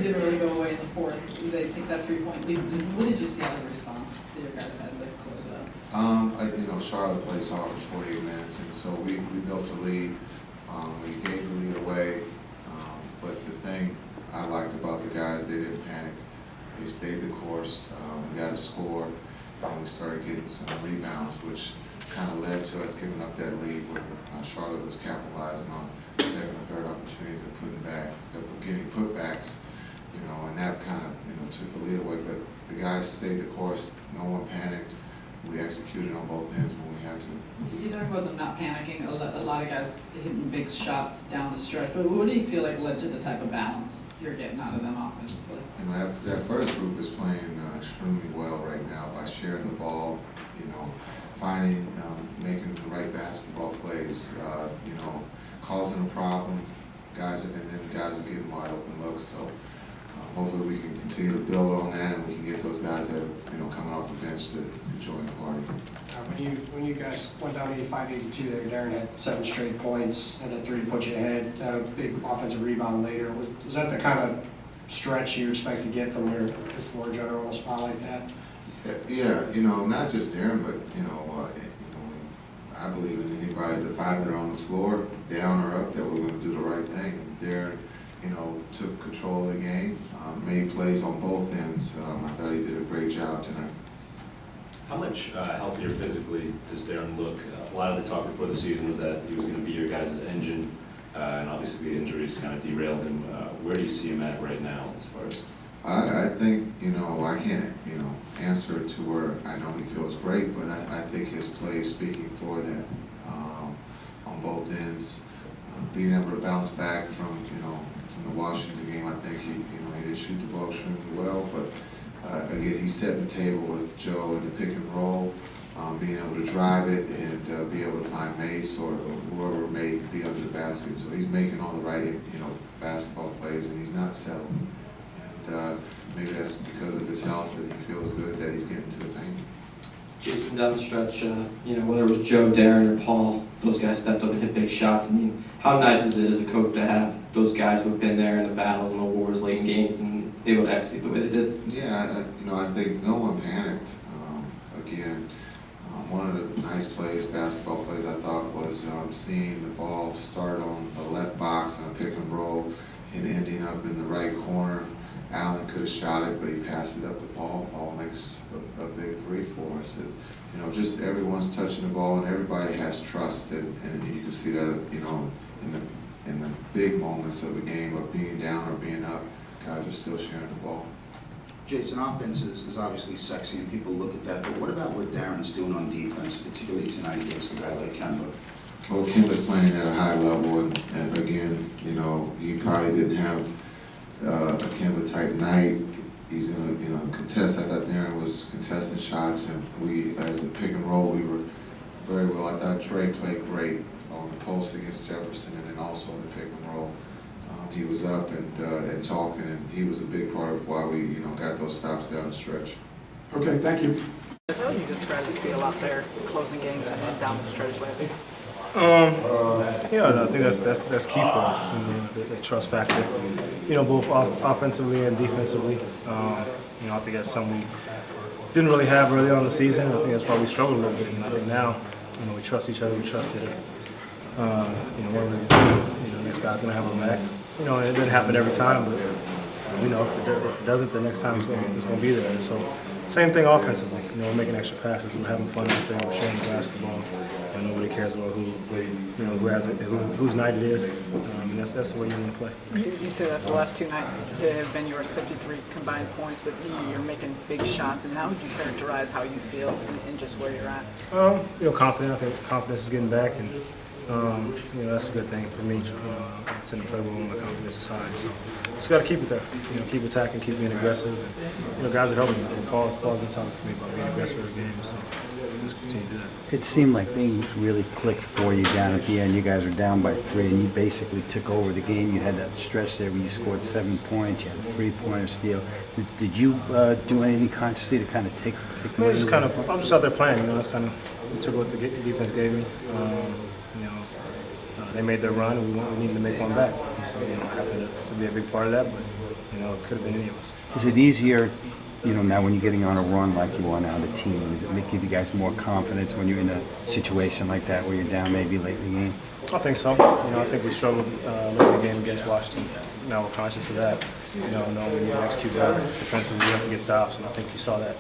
didn't really go away in the fourth. They take that 3-point lead. What did you see out of the response that your guys had to close it out? Charlotte plays hard for 48 minutes, and so we built a lead. We gave the lead away, but the thing I liked about the guys, they didn't panic. They stayed the course. We got a score, and we started getting some rebounds, which kind of led to us giving up that lead where Charlotte was capitalizing on second and third opportunities and getting putbacks, and that kind of, took the lead away. But the guys stayed the course. No one panicked. We executed on both ends when we had to. You talk about them not panicking. A lot of guys hitting big shots down the stretch. But what do you feel like led to the type of balance you're getting out of them offensively? That first group is playing extremely well right now by sharing the ball, finding, making the right basketball plays, causing a problem. And then the guys are getting wide open looks. So hopefully we can continue to build on that, and we can get those guys that are coming off the bench to join the party. When you guys went down 85-82 there, Deron had 7 straight points, and that 3 to put you ahead, a big offensive rebound later. Was that the kind of stretch you expect to get from your floor general in a spot like that? Yeah, not just Deron, but I believe in anybody, the 5 that are on the floor, down or up, that we're going to do the right thing. And Deron, took control of the game, made plays on both ends. I thought he did a great job tonight. How much healthier physically does Deron look? A lot of the talk before the season was that he was going to be your guys' engine, and obviously the injuries kind of derailed him. Where do you see him at right now as far as? I think, I can't, answer to where I know he feels great, but I think his play is speaking for that on both ends. Being able to bounce back from the Washington game, I think he did shoot the ball extremely well, but again, he set the table with Joe in the pick and roll, being able to drive it and be able to find Mace or whoever may be under the basket. So he's making all the right, basketball plays, and he's not settling. And maybe that's because of his health, that he feels good that he's getting to the paint. Jason, down the stretch, whether it was Joe, Deron, or Paul, those guys stepped up and hit big shots. I mean, how nice is it as a coach to have those guys who have been there in the battles and the wars late in games and able to execute the way they did? Yeah, I think no one panicked. Again, one of the nice plays, basketball plays, I thought was seeing the ball start on the left box on a pick and roll and ending up in the right corner. Allen could have shot it, but he passed it up to Paul. Paul makes a big 3 for us. And, just everyone's touching the ball, and everybody has trust, and you can see that, in the big moments of the game of being down or being up, guys are still sharing the ball. Jason, offense is obviously sexy, and people look at that, but what about what Deron's doing on defense, particularly tonight against a guy like Kemba? Well, Kemba's playing at a high level, and again, he probably didn't have a Kemba type night. He's going to, contest. I thought Deron was contesting shots, and we, as a pick and roll, we were very well. I thought Trey played great on the post against Jefferson, and then also in the pick and roll. He was up and talking, and he was a big part of why we, got those stops down the stretch. Okay, thank you. How would you describe the feel out there, closing games and down the stretch lately? I think that's key for us. The trust factor. Both offensively and defensively. I think that's something we didn't really have early on in the season. I think that's why we struggled a little bit. And I think now, we trust each other. We trust it. If one of these, next guy's gonna have a back. It doesn't happen every time, but if it doesn't, the next time it's gonna be there. So same thing offensively. We're making extra passes. We're having fun out there. We're sharing the basketball. Nobody cares about who has it, whose night it is. And that's the way you want to play. You say that the last 2 nights have been yours, 53 combined points, but you're making big shots. And how would you characterize how you feel and just where you're at? Confident. I think confidence is getting back, and that's a good thing for me. I tend to play well when my confidence is high. So just got to keep it there. Keep attacking, keep being aggressive. And, guys are helping me. Paul's been talking to me about being aggressive every game. So just continue to do that. It seemed like things really clicked for you down at the end. You guys were down by 3, and you basically took over the game. You had that stretch there where you scored 7 points. You had a 3-pointer steal. Did you do anything consciously to kind of take the I was just out there playing. That's kind of took what the defense gave me. They made their run, and we needed to make one back. And so, I happened to be a big part of that, but You know, it could have been any of us. Is it easier, you know, now when you're getting on a run like you are now, the team, does it give you guys more confidence when you're in a situation like that where you're down maybe late in the game? I think so. You know, I think we struggled late in the game against Washington. Now we're conscious of that. You know, knowing we need to execute better defensively, we have to get stops, and I think you saw that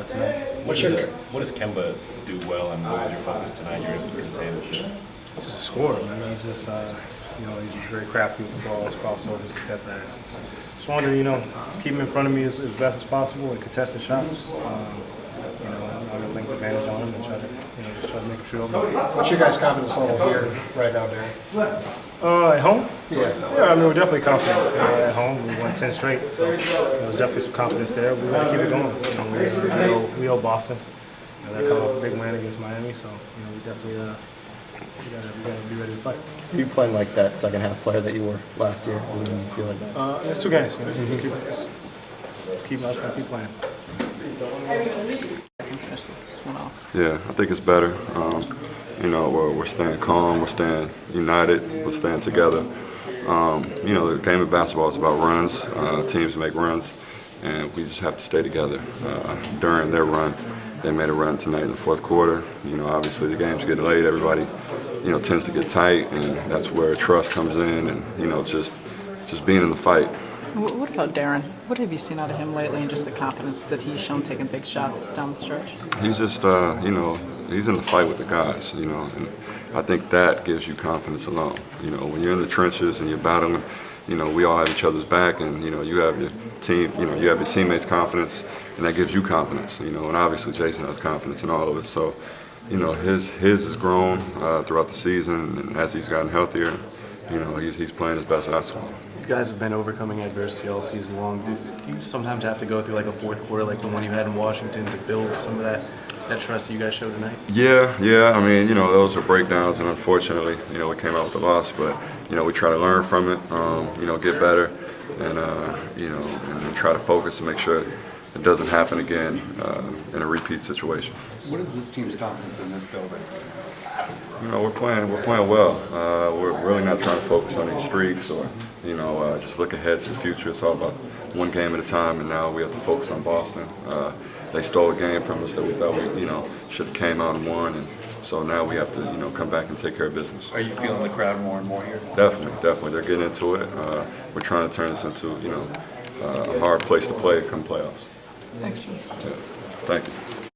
tonight. What does Kemba do well, and what was your focus tonight? You were able to contain the shit. Just a scorer, man. He's just, you know, he's just very crafty with the ball, his crossovers, his step backs. Just wanted to, you know, keep him in front of me as best as possible and contest the shots. You know, I'm going to link advantage on him and try to, you know, just try to make him shoot over. What's your guys' confidence level here right now, Darren? At home? Yeah. Yeah, I mean, we're definitely confident. At home, we won 10 straight, so there's definitely some confidence there. We want to keep it going. You know, we owe Boston. You know, they're coming off a big win against Miami, so you know, we definitely we gotta be ready to play. Are you playing like that second half player that you were last year? Or do you feel like that? It's 2 games. You know, just keep playing. Yeah, I think it's better. You know, we're staying calm, we're staying united, we're staying together. You know, the game of basketball is about runs. Teams make runs, and we just have to stay together. During their run, they made a run tonight in the fourth quarter. You know, obviously the games get late, everybody, you know, tends to get tight, and that's where trust comes in, and you know, just being in the fight. What about Deron? What have you seen out of him lately, and just the confidence that he's shown taking big shots down the stretch? He's just, you know, he's in the fight with the guys, you know, and I think that gives you confidence alone. You know, when you're in the trenches and you're battling, you know, we all have each other's back, and you know, you have your team, you know, you have your teammates' confidence, and that gives you confidence, you know, and obviously Jason has confidence in all of us. So, you know, his has grown throughout the season, and as he's gotten healthier, you know, he's playing his best basketball. You guys have been overcoming adversity all season long. Do you sometimes have to go through like a fourth quarter like the one you had in Washington to build some of that trust you guys showed tonight? Yeah. I mean, you know, those are breakdowns, and unfortunately, you know, we came out with a loss. But you know, we try to learn from it. You know, get better, and you know, and try to focus and make sure it doesn't happen again in a repeat situation. What is this team's confidence in this building? You know, we're playing well. We're really not trying to focus on any streaks or, you know, just look ahead to the future. It's all about one game at a time, and now we have to focus on Boston. They stole a game from us that we thought we, you know, should have came out and won, and so now we have to, you know, come back and take care of business. Are you feeling the crowd more and more here? Definitely. They're getting into it. We're trying to turn this into, you know, a hard place to play come playoffs. Thanks, Shaun. Yeah. Thank you.